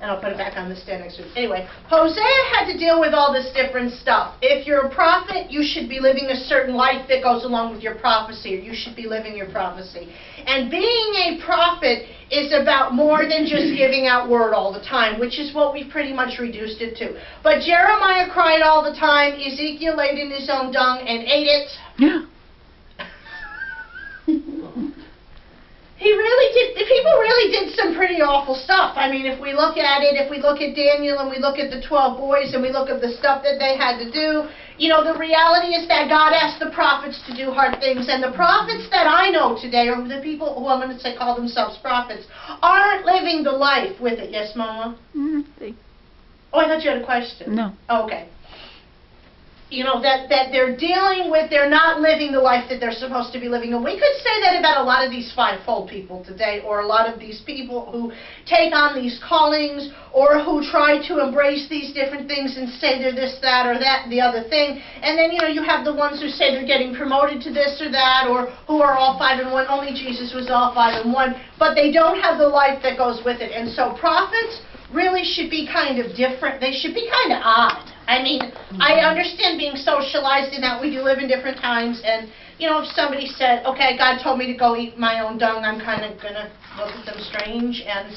and I'll put it back on the stand next week. Anyway, Hosea had to deal with all this different stuff. If you're a prophet, you should be living a certain life that goes along with your prophecy, or you should be living your prophecy. And being a prophet is about more than just giving out word all the time, which is what we've pretty much reduced it to. But Jeremiah cried all the time. Ezekiel laid in his own dung and ate it. Yeah. He really did. The people really did some pretty awful stuff. I mean, if we look at it, if we look at Daniel and we look at the 12 boys and we look at the stuff that they had to do, you know, the reality is that God asked the prophets to do hard things. And the prophets that I know today, or the people who I'm going to say call themselves prophets, aren't living the life with it. Yes, Mama? Oh, I thought you had a question. No. Oh, okay. You know, that they're dealing with, they're not living the life that they're supposed to be living. And we could say that about a lot of these fivefold people today, or a lot of these people who take on these callings, or who try to embrace these different things and say they're this, that, or that, the other thing. And then, you know, you have the ones who say they're getting promoted to this or that, or who are all 5 in 1. Only Jesus was all 5 in 1. But they don't have the life that goes with it. And so prophets really should be kind of different. They should be kind of odd. I mean, I understand being socialized in that we do live in different times, and, you know, if somebody said, okay, God told me to go eat my own dung, I'm kind of going to look at them strange and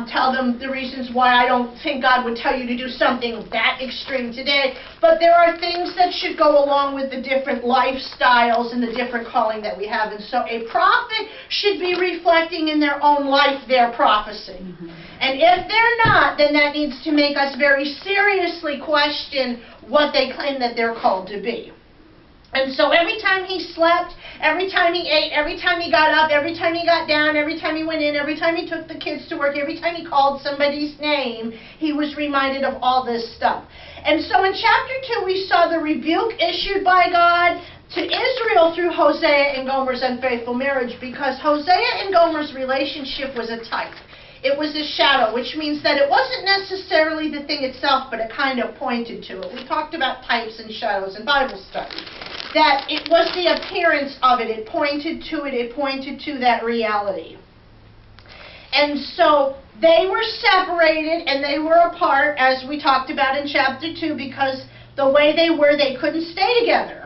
tell them the reasons why I don't think God would tell you to do something that extreme today. But there are things that should go along with the different lifestyles and the different calling that we have. And so a prophet should be reflecting in their own life their prophecy. And if they're not, then that needs to make us very seriously question what they claim that they're called to be. And so every time he slept, every time he ate, every time he got up, every time he got down, every time he went in, every time he took the kids to work, every time he called somebody's name, he was reminded of all this stuff. And so in chapter 2, we saw the rebuke issued by God to Israel through Hosea and Gomer's unfaithful marriage, because Hosea and Gomer's relationship was a type. It was a shadow, which means that it wasn't necessarily the thing itself, but it kind of pointed to it. We talked about types and shadows in Bible study. That it was the appearance of it. It pointed to it. It pointed to that reality. And so they were separated and they were apart, as we talked about in chapter 2, because the way they were, they couldn't stay together.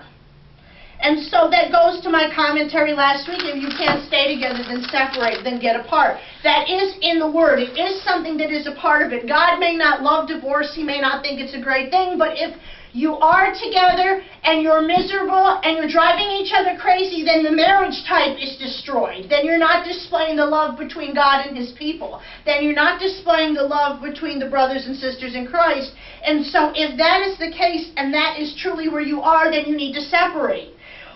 And so that goes to my commentary last week. If you can't stay together, then separate, then get apart. That is in the Word. It is something that is a part of it. God may not love divorce. He may not think it's a great thing. But if you are together and you're miserable and you're driving each other crazy, then the marriage type is destroyed. Then you're not displaying the love between God and His people. Then you're not displaying the love between the brothers and sisters in Christ. And so if that is the case and that is truly where you are, then you need to separate.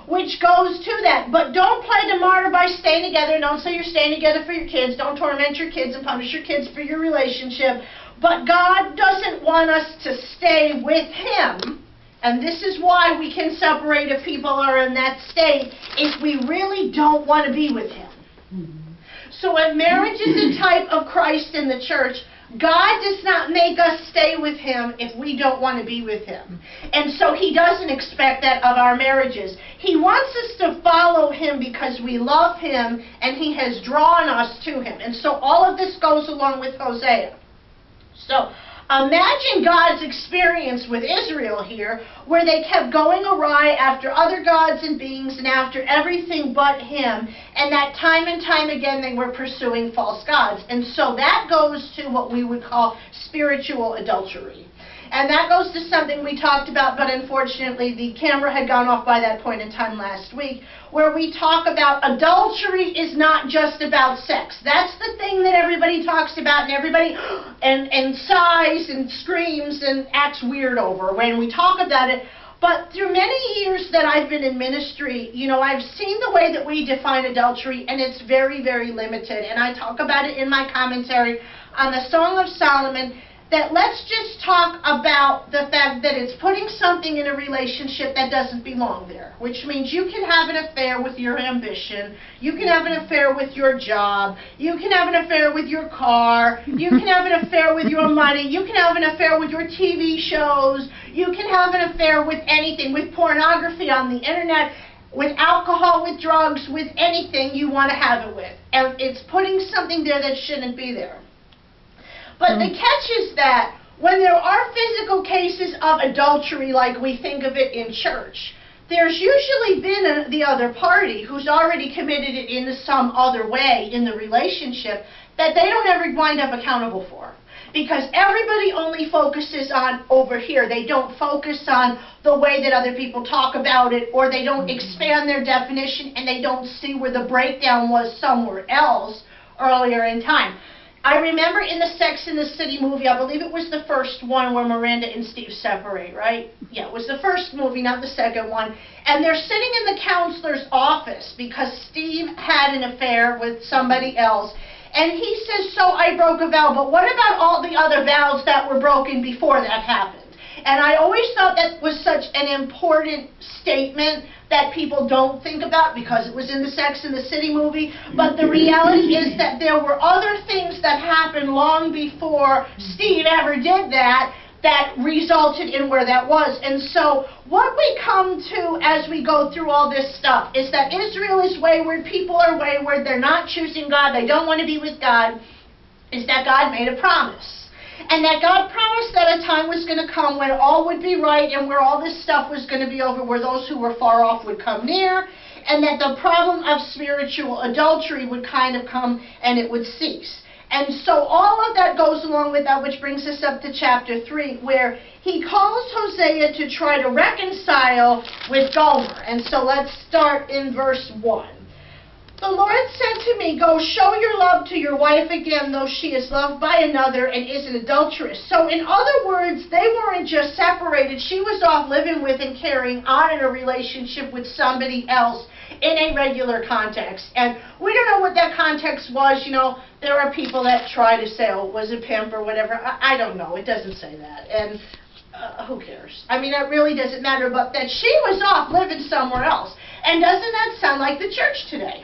Which goes to that. But don't play the martyr by staying together. Don't say you're staying together for your kids. Don't torment your kids and punish your kids for your relationship. But God doesn't want us to stay with Him. And this is why we can separate if people are in that state, if we really don't want to be with Him. So if marriage is a type of Christ in the church, God does not make us stay with Him if we don't want to be with Him. And so He doesn't expect that of our marriages. He wants us to follow Him because we love Him and He has drawn us to Him. And so all of this goes along with Hosea. So imagine God's experience with Israel here, where they kept going awry after other gods and beings and after everything but Him, and that time and time again they were pursuing false gods. And so that goes to what we would call spiritual adultery. And that goes to something we talked about, but unfortunately the camera had gone off by that point in time last week, where we talk about adultery is not just about sex. That's the thing that everybody talks about and everybody and sighs and screams and acts weird over when we talk about it. But through many years that I've been in ministry, you know, I've seen the way that we define adultery, and it's very, very limited. And I talk about it in my commentary on the Song of Solomon, that let's just talk about the fact that it's putting something in a relationship that doesn't belong there, which means you can have an affair with your ambition, you can have an affair with your job, you can have an affair with your car, you can have an affair with your money, you can have an affair with your TV shows, you can have an affair with anything, with pornography on the internet, with alcohol, with drugs, with anything you want to have it with. And it's putting something there that shouldn't be there. But the catch is that when there are physical cases of adultery like we think of it in church, there's usually been the other party who's already committed it in some other way in the relationship that they don't ever wind up accountable for. Because everybody only focuses on over here. They don't focus on the way that other people talk about it, or they don't expand their definition, and they don't see where the breakdown was somewhere else earlier in time. I remember in the Sex and the City movie, I believe it was the first one where Miranda and Steve separate, right? Yeah, it was the first movie, not the second one. And they're sitting in the counselor's office because Steve had an affair with somebody else. And he says, so I broke a vow, but what about all the other vows that were broken before that happened? And I always thought that was such an important statement that people don't think about because it was in the Sex and the City movie. But the reality is that there were other things that happened long before Steve ever did that resulted in where that was. And so what we come to as we go through all this stuff is that Israel is wayward, people are wayward, they're not choosing God, they don't want to be with God, is that God made a promise. And that God promised that a time was going to come when all would be right and where all this stuff was going to be over, where those who were far off would come near, and that the problem of spiritual adultery would kind of come and it would cease. And so all of that goes along with that, which brings us up to chapter 3, where he calls Hosea to try to reconcile with Gomer. And so let's start in verse 1. The Lord said to me, go show your love to your wife again, though she is loved by another and is an adulteress. So in other words, they weren't just separated. She was off living with and carrying on in a relationship with somebody else in a regular context. And we don't know what that context was. You know, there are people that try to say, oh, it was a pimp or whatever. I don't know. It doesn't say that. And who cares? I mean, it really doesn't matter. But that she was off living somewhere else. And doesn't that sound like the church today?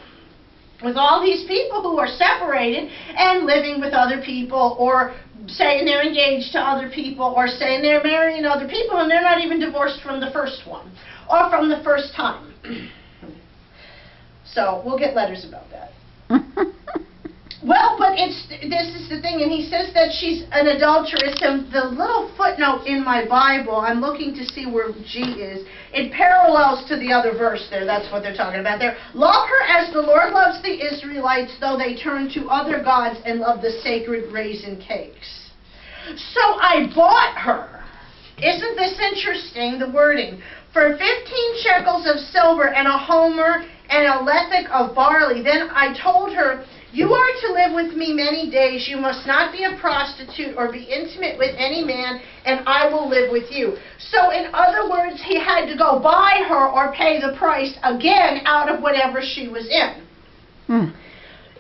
With all these people who are separated and living with other people, or saying they're engaged to other people, or saying they're marrying other people, and they're not even divorced from the first one, or from the first time. So, we'll get letters about that. Well, but this is the thing, and he says that she's an adulteress, and the little footnote in my Bible, I'm looking to see where G is, it parallels to the other verse there, that's what they're talking about there. Love her as the Lord loves the Israelites, though they turn to other gods and love the sacred raisin cakes. So I bought her. Isn't this interesting, the wording? For 15 shekels of silver and a homer and a lethek of barley. Then I told her, you are to live with me many days. You must not be a prostitute or be intimate with any man, and I will live with you. So in other words, he had to go buy her or pay the price again out of whatever she was in.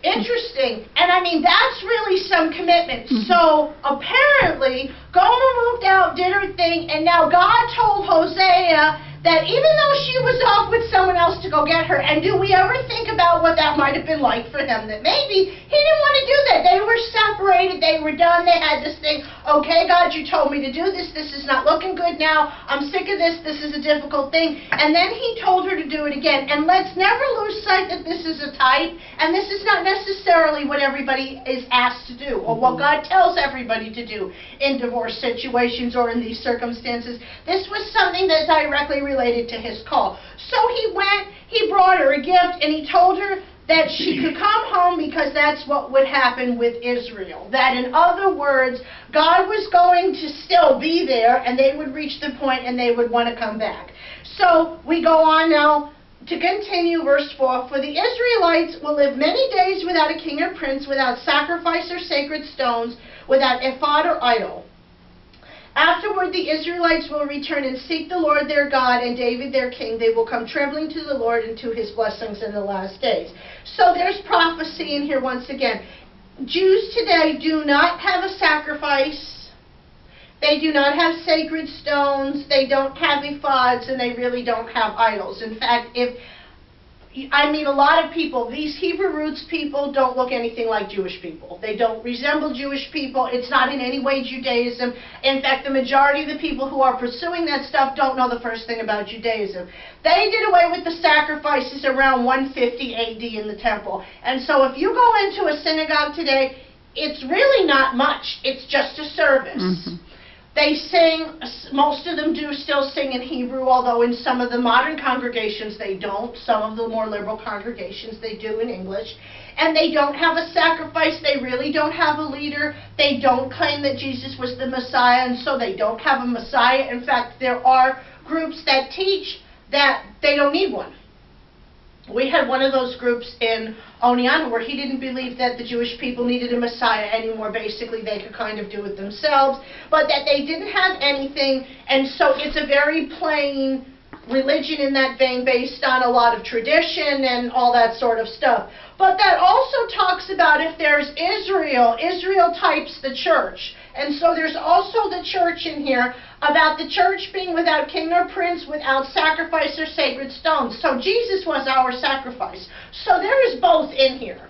Interesting. And I mean, that's really some commitment. So apparently, Gomer moved out, did her thing, and now God told Hosea that even though she was off with someone else to go get her, and do we ever think about what that might have been like for him? That maybe he didn't want to do that. They were separated, they were done, they had this thing, okay, God, you told me to do this, this is not looking good now, I'm sick of this is a difficult thing. And then he told her to do it again. And let's never lose sight that this is a type, and this is not necessarily what everybody is asked to do, or what God tells everybody to do in divorce situations or in these circumstances. This was something that directly related to his call. So he went, he brought her a gift, and he told her that she could come home because that's what would happen with Israel. That in other words, God was going to still be there, and they would reach the point and they would want to come back. So we go on now to continue verse 4. For the Israelites will live many days without a king or prince, without sacrifice or sacred stones, without ephod or idol. Afterward, the Israelites will return and seek the Lord their God and David their king. They will come trembling to the Lord and to his blessings in the last days. So there's prophecy in here once again. Jews today do not have a sacrifice. They do not have sacred stones. They don't have ephods, and they really don't have idols. In fact, I meet a lot of people, these Hebrew roots people don't look anything like Jewish people. They don't resemble Jewish people. It's not in any way Judaism. In fact, the majority of the people who are pursuing that stuff don't know the first thing about Judaism. They did away with the sacrifices around 150 AD in the temple. And so if you go into a synagogue today, it's really not much. It's just a service. Mm-hmm. They sing, most of them do still sing in Hebrew, although in some of the modern congregations they don't. Some of the more liberal congregations they do in English. And they don't have a sacrifice. They really don't have a leader. They don't claim that Jesus was the Messiah, and so they don't have a Messiah. In fact, there are groups that teach that they don't need one. We had one of those groups in Oneonta where he didn't believe that the Jewish people needed a Messiah anymore. Basically, they could kind of do it themselves, but that they didn't have anything, and so it's a very plain religion in that vein based on a lot of tradition and all that sort of stuff. But that also talks about if there's Israel, Israel types the church. And so there's also the church in here about the church being without king nor prince, without sacrifice or sacred stones. So Jesus was our sacrifice. So there is both in here.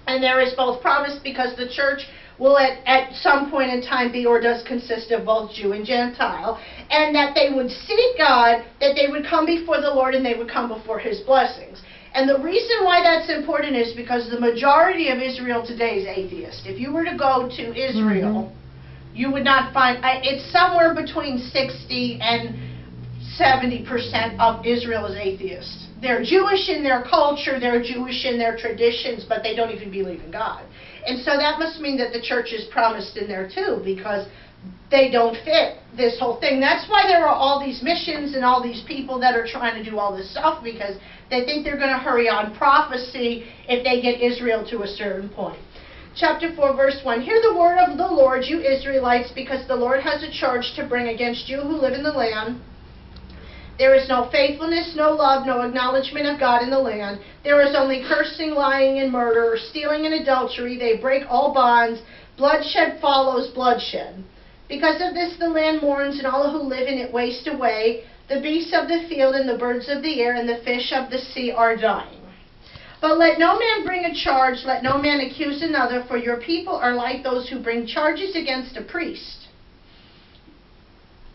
And there is both promise because the church will at some point in time be or does consist of both Jew and Gentile. And that they would seek God, that they would come before the Lord and they would come before His blessings. And the reason why that's important is because the majority of Israel today is atheist. If you were to go to Israel, you would not find, it's somewhere between 60 and 70% of Israel is atheist. They're Jewish in their culture, they're Jewish in their traditions, but they don't even believe in God. And so that must mean that the church is promised in there too, because they don't fit this whole thing. That's why there are all these missions and all these people that are trying to do all this stuff, because they think they're going to hurry on prophecy if they get Israel to a certain point. Chapter 4, verse 1. Hear the word of the Lord, you Israelites, because the Lord has a charge to bring against you who live in the land. There is no faithfulness, no love, no acknowledgement of God in the land. There is only cursing, lying, and murder, stealing and adultery. They break all bonds. Bloodshed follows bloodshed. Because of this the land mourns, and all who live in it waste away. The beasts of the field and the birds of the air and the fish of the sea are dying. But let no man bring a charge, let no man accuse another, for your people are like those who bring charges against a priest.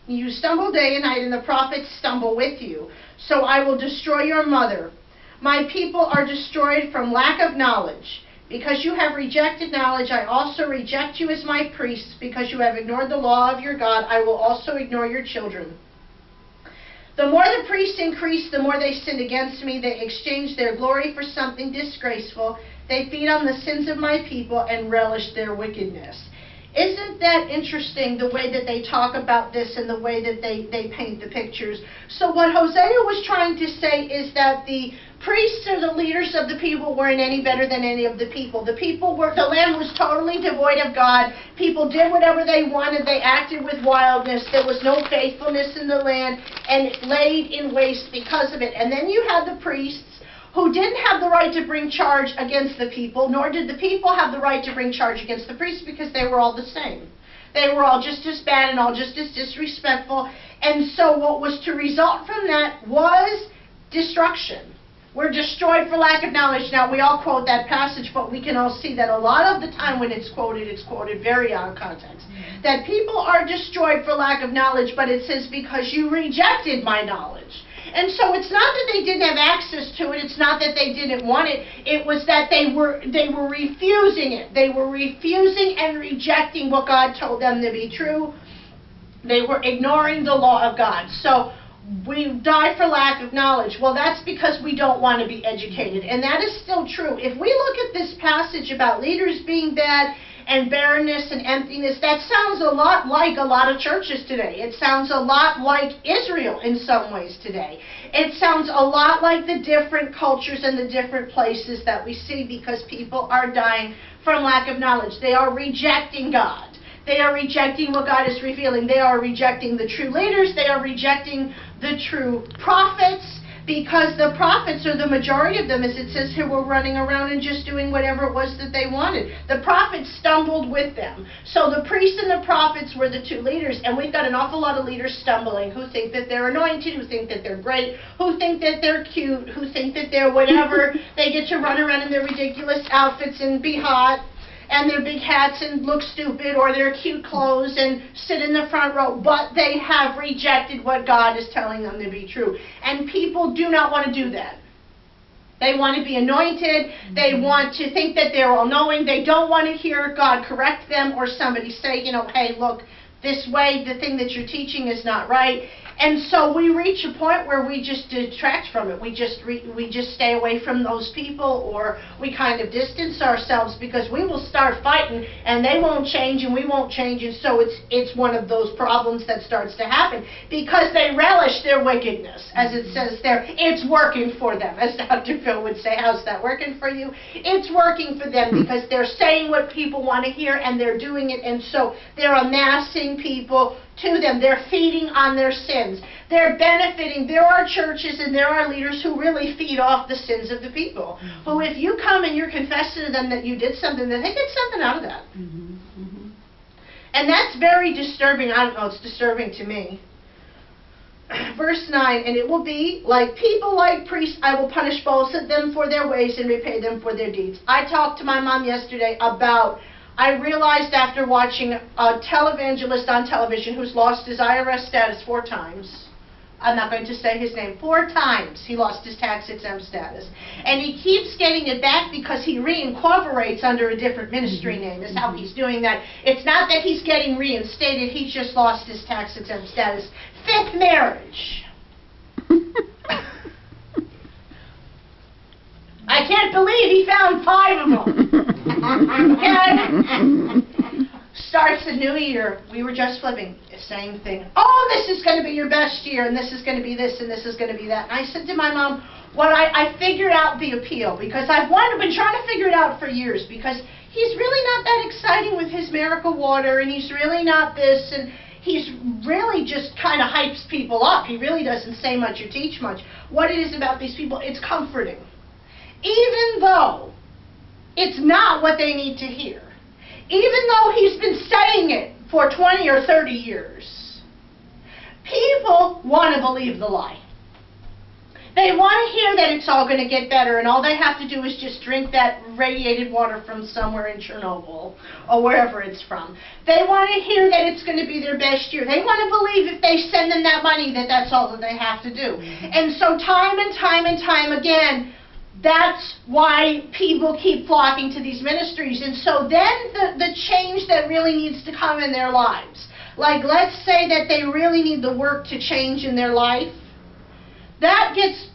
You stumble day and night, and the prophets stumble with you. So I will destroy your mother. My people are destroyed from lack of knowledge. Because you have rejected knowledge, I also reject you as my priests. Because you have ignored the law of your God, I will also ignore your children. The more the priests increase, the more they sin against me. They exchange their glory for something disgraceful. They feed on the sins of my people and relish their wickedness. Isn't that interesting, the way that they talk about this and the way that they paint the pictures? So what Hosea was trying to say is that the priests or the leaders of the people weren't any better than any of the people. The land was totally devoid of God. People did whatever they wanted. They acted with wildness. There was no faithfulness in the land, and it laid in waste because of it. And then you had the priests who didn't have the right to bring charge against the people, nor did the people have the right to bring charge against the priests, because they were all the same. They were all just as bad and all just as disrespectful. And so what was to result from that was destruction. We're destroyed for lack of knowledge. Now, we all quote that passage, but we can all see that a lot of the time when it's quoted very out of context. That people are destroyed for lack of knowledge, but it says, because you rejected my knowledge. And so it's not that they didn't have access to it. It's not that they didn't want it. It was that they were refusing it. They were refusing and rejecting what God told them to be true. They were ignoring the law of God. So we die for lack of knowledge. Well, that's because we don't want to be educated. And that is still true. If we look at this passage about leaders being bad and barrenness and emptiness, that sounds a lot like a lot of churches today. It sounds a lot like Israel in some ways today. It sounds a lot like the different cultures and the different places that we see, because people are dying from lack of knowledge. They are rejecting God. They are rejecting what God is revealing. They are rejecting the true leaders. They are rejecting the true prophets, because the prophets, or the majority of them, as it says here, were running around and just doing whatever it was that they wanted. The prophets stumbled with them. So the priests and the prophets were the two leaders, and we've got an awful lot of leaders stumbling, who think that they're anointed, who think that they're great, who think that they're cute, who think that they're whatever. They get to run around in their ridiculous outfits and be hot, and their big hats and look stupid, or their cute clothes and sit in the front row, but they have rejected what God is telling them to be true. And people do not want to do that. They want to be anointed. They want to think that they're all-knowing. They don't want to hear God correct them or somebody say, you know, hey, look, this way, the thing that you're teaching is not right. And so we reach a point where we just detract from it. We just stay away from those people, or we kind of distance ourselves because we will start fighting and they won't change and we won't change. And so it's one of those problems that starts to happen because they relish their wickedness. As it says there, it's working for them. As Dr. Phil would say, how's that working for you? It's working for them because they're saying what people want to hear and they're doing it. And so they're amassing people to them. They're feeding on their sins. They're benefiting. There are churches and there are leaders who really feed off the sins of the people. Who, if you come and you're confessing to them that you did something, then they get something out of that. And that's very disturbing. I don't know, it's disturbing to me. Verse 9, and it will be like people, like priests, I will punish both of them for their ways and repay them for their deeds. I talked to my mom yesterday about, I realized after watching a televangelist on television who's lost his IRS status 4 times. I'm not going to say his name. 4 times he lost his tax-exempt status. And he keeps getting it back because he reincorporates under a different ministry name is how he's doing that. It's not that he's getting reinstated. He's just lost his tax-exempt status. 5th marriage. I can't believe he found 5 of them. Okay? Starts the new year. We were just flipping. Same thing. Oh, this is going to be your best year, and this is going to be this, and this is going to be that. And I said to my mom, well, I figured out the appeal, because I've been trying to figure it out for years, because he's really not that exciting with his miracle water, and he's really not this, and he's really just kind of hypes people up. He really doesn't say much or teach much. What it is about these people, it's comforting. Even though it's not what they need to hear. Even though he's been saying it for 20 or 30 years, people want to believe the lie. They want to hear that it's all going to get better, and all they have to do is just drink that radiated water from somewhere in Chernobyl or wherever it's from. They want to hear that it's going to be their best year. They want to believe if they send them that money that that's all that they have to do. And so time and time and time again, that's why people keep flocking to these ministries. And so then the change that really needs to come in their lives, like let's say that they really need the work to change in their life, that gets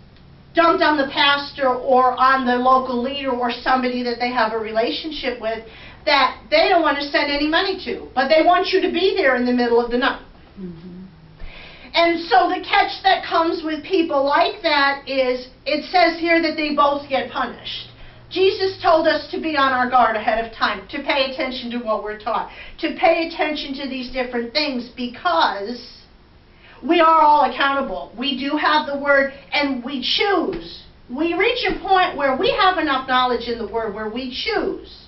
dumped on the pastor or on the local leader or somebody that they have a relationship with that they don't want to send any money to, but they want you to be there in the middle of the night. And so the catch that comes with people like that is, it says here that they both get punished. Jesus told us to be on our guard ahead of time, to pay attention to what we're taught, to pay attention to these different things, because we are all accountable. We do have the Word, and we choose. We reach a point where we have enough knowledge in the Word where we choose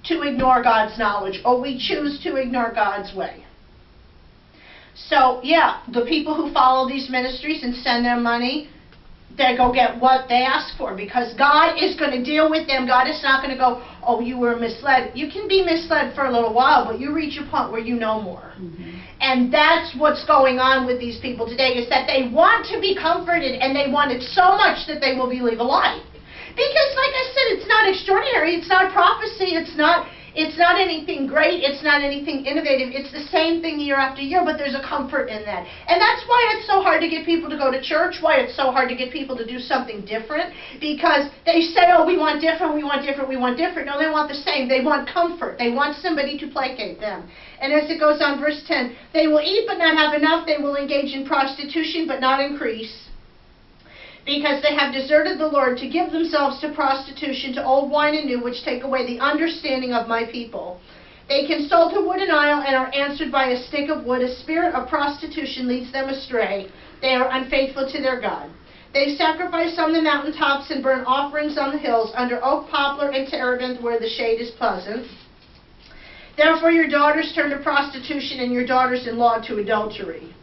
to ignore God's knowledge, or we choose to ignore God's way. So, yeah, the people who follow these ministries and send their money, they go get what they ask for, because God is going to deal with them. God is not going to go, oh, you were misled. You can be misled for a little while, but you reach a point where you know more. And that's what's going on with these people today, is that they want to be comforted, and they want it so much that they will believe a lie. Because, like I said, it's not extraordinary, it's not prophecy, it's not anything great, it's not anything innovative, it's the same thing year after year, but there's a comfort in that. And that's why it's so hard to get people to go to church, why it's so hard to get people to do something different, because they say, oh, we want different, we want different, we want different. No, they want the same. They want comfort. They want somebody to placate them. And as it goes on, verse 10, they will eat but not have enough, they will engage in prostitution but not increase, because they have deserted the Lord to give themselves to prostitution, to old wine and new, which take away the understanding of my people. They consult a wooden idol and are answered by a stick of wood. A spirit of prostitution leads them astray. They are unfaithful to their God. They sacrifice on the mountaintops and burn offerings on the hills, under oak, poplar, and terebinth, where the shade is pleasant. Therefore your daughters turn to prostitution, and your daughters-in-law to adultery.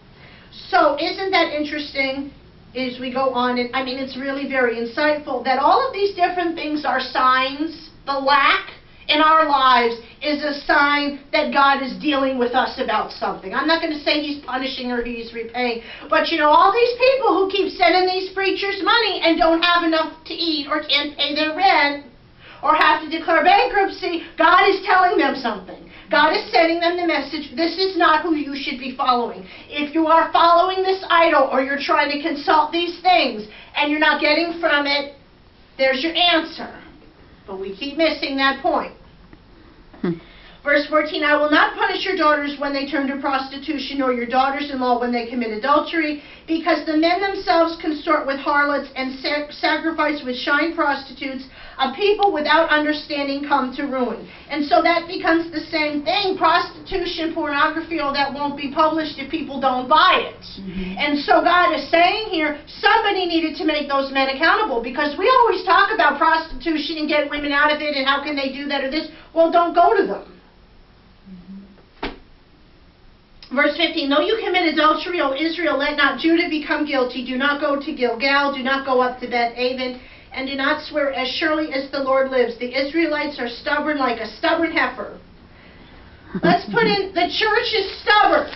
So isn't that interesting? As we go on, and I mean, it's really very insightful that all of these different things are signs. The lack in our lives is a sign that God is dealing with us about something. I'm not going to say He's punishing or He's repaying, but you know, all these people who keep sending these preachers money and don't have enough to eat or can't pay their rent or have to declare bankruptcy, God is telling them something. God is sending them the message, this is not who you should be following. If you are following this idol or you're trying to consult these things and you're not getting from it, there's your answer. But we keep missing that point. Verse 14, I will not punish your daughters when they turn to prostitution, or your daughters-in-law when they commit adultery, because the men themselves consort with harlots and sacrifice with shrine prostitutes. A people without understanding come to ruin. And so that becomes the same thing. Prostitution, pornography, all that won't be published if people don't buy it. And so God is saying here, somebody needed to make those men accountable, because we always talk about prostitution and get women out of it and how can they do that or this. Well, don't go to them. Verse 15, though you commit adultery, O Israel, let not Judah become guilty. Do not go to Gilgal, do not go up to Beth-aven, and do not swear as surely as the Lord lives. The Israelites are stubborn like a stubborn heifer. Let's put in, the church is stubborn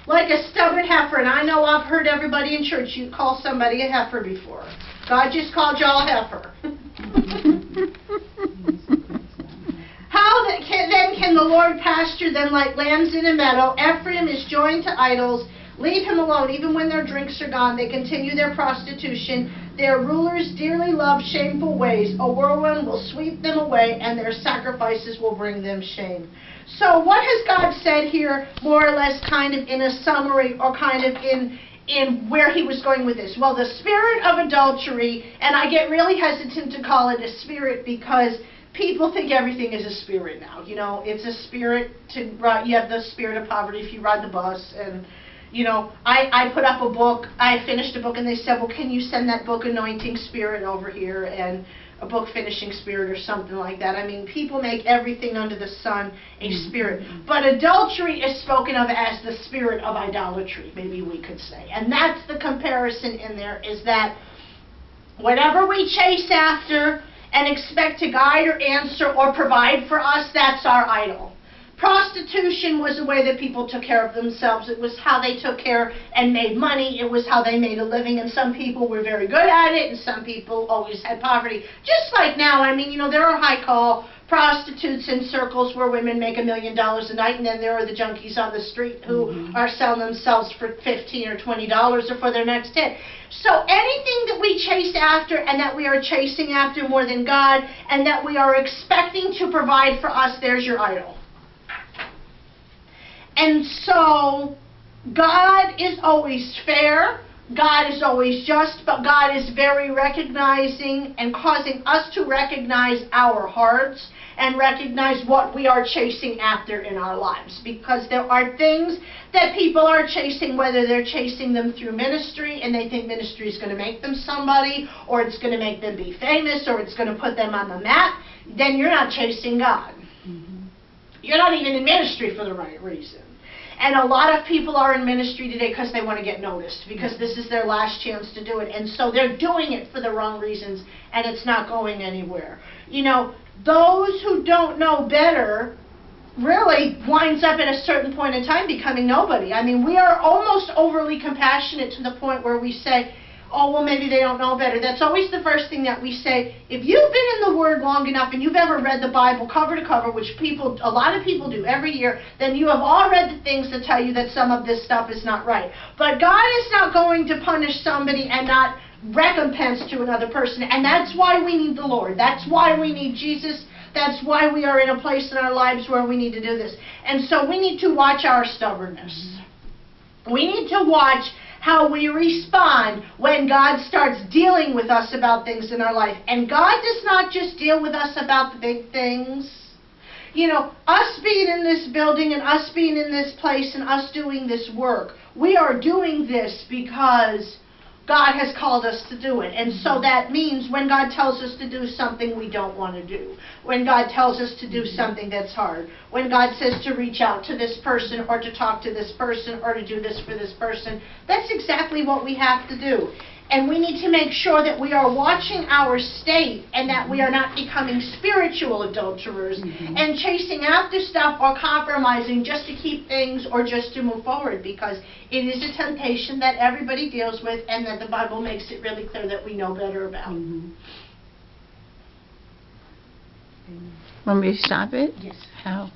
like a stubborn heifer. And I know I've heard everybody in church, you call somebody a heifer before. God just called y'all a heifer. How then can the Lord pasture them like lambs in a meadow? Ephraim is joined to idols. Leave him alone. Even when their drinks are gone, they continue their prostitution. Their rulers dearly love shameful ways. A whirlwind will sweep them away, and their sacrifices will bring them shame. So what has God said here, more or less kind of in a summary, or kind of in where He was going with this? Well, the spirit of adultery, and I get really hesitant to call it a spirit because people think everything is a spirit now. You know, it's a spirit to ride. You have the spirit of poverty if you ride the bus. And, you know, I put up a book. I finished a book, and they said, well, can you send that book anointing spirit over here and a book finishing spirit or something like that? I mean, people make everything under the sun a spirit. But adultery is spoken of as the spirit of idolatry, maybe we could say. And that's the comparison in there, is that whatever we chase after and expect to guide or answer or provide for us, that's our idol. Prostitution was the way that people took care of themselves. It was how they took care and made money. It was how they made a living, and some people were very good at it, and some people always had poverty. Just like now, I mean, you know, there are high-call prostitutes in circles where women make $1 million a night, and then there are the junkies on the street who are selling themselves for $15 or $20 or for their next hit. So anything that we chase after and that we are chasing after more than God and that we are expecting to provide for us, there's your idol. And so God is always fair, God is always just, but God is very recognizing and causing us to recognize our hearts and recognize what we are chasing after in our lives. Because there are things that people are chasing, whether they're chasing them through ministry and they think ministry is going to make them somebody, or it's going to make them be famous, or it's going to put them on the map, then you're not chasing God. You're not even in ministry for the right reason. And a lot of people are in ministry today because they want to get noticed, because this is their last chance to do it. And so they're doing it for the wrong reasons, and it's not going anywhere. You know, those who don't know better really winds up at a certain point in time becoming nobody. I mean, we are almost overly compassionate to the point where we say, oh, well, maybe they don't know better. That's always the first thing that we say. If you've been in the Word long enough and you've ever read the Bible cover to cover, which a lot of people do every year, then you have all read the things that tell you that some of this stuff is not right. But God is not going to punish somebody and not recompense to another person. And that's why we need the Lord. That's why we need Jesus. That's why we are in a place in our lives where we need to do this. And so we need to watch our stubbornness. We need to watch how we respond when God starts dealing with us about things in our life. And God does not just deal with us about the big things. You know, us being in this building and us being in this place and us doing this work, we are doing this because God has called us to do it. And so that means when God tells us to do something we don't want to do, when God tells us to do something that's hard, when God says to reach out to this person or to talk to this person or to do this for this person, that's exactly what we have to do. And we need to make sure that we are watching our state and that we are not becoming spiritual adulterers and chasing after stuff or compromising just to keep things or just to move forward, because it is a temptation that everybody deals with and that the Bible makes it really clear that we know better about. Want me to stop it? Yes. How?